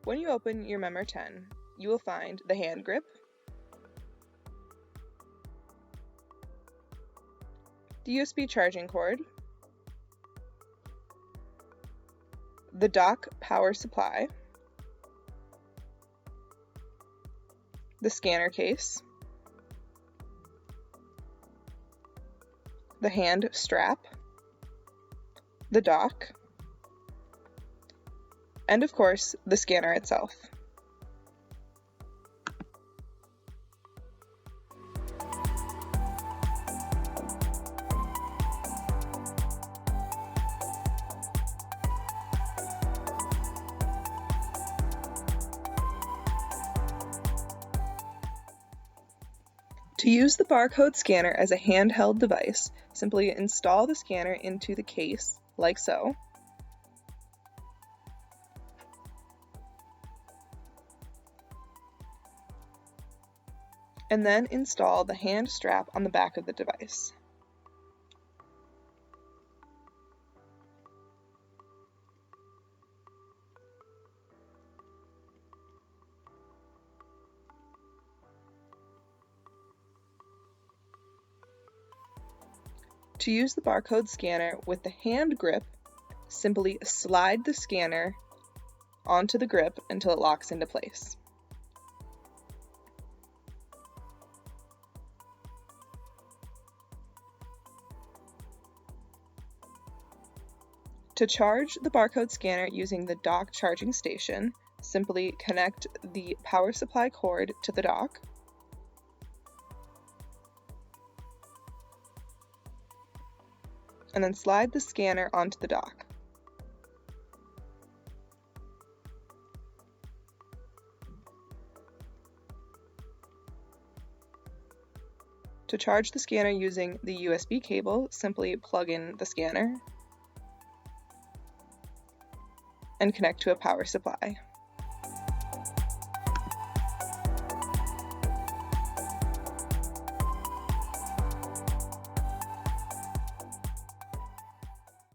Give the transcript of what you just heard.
When you open your Memor 10, you will find the hand grip, the USB charging cord, the dock power supply, the scanner case, the hand strap, the dock, and of course, the scanner itself. To use the barcode scanner as a handheld device, simply install the scanner into the case, like so. And then install the hand strap on the back of the device. To use the barcode scanner with the hand grip, simply slide the scanner onto the grip until it locks into place. To charge the barcode scanner using the dock charging station, simply connect the power supply cord to the dock. And then slide the scanner onto the dock. To charge the scanner using the USB cable, simply plug in the scanner and connect to a power supply.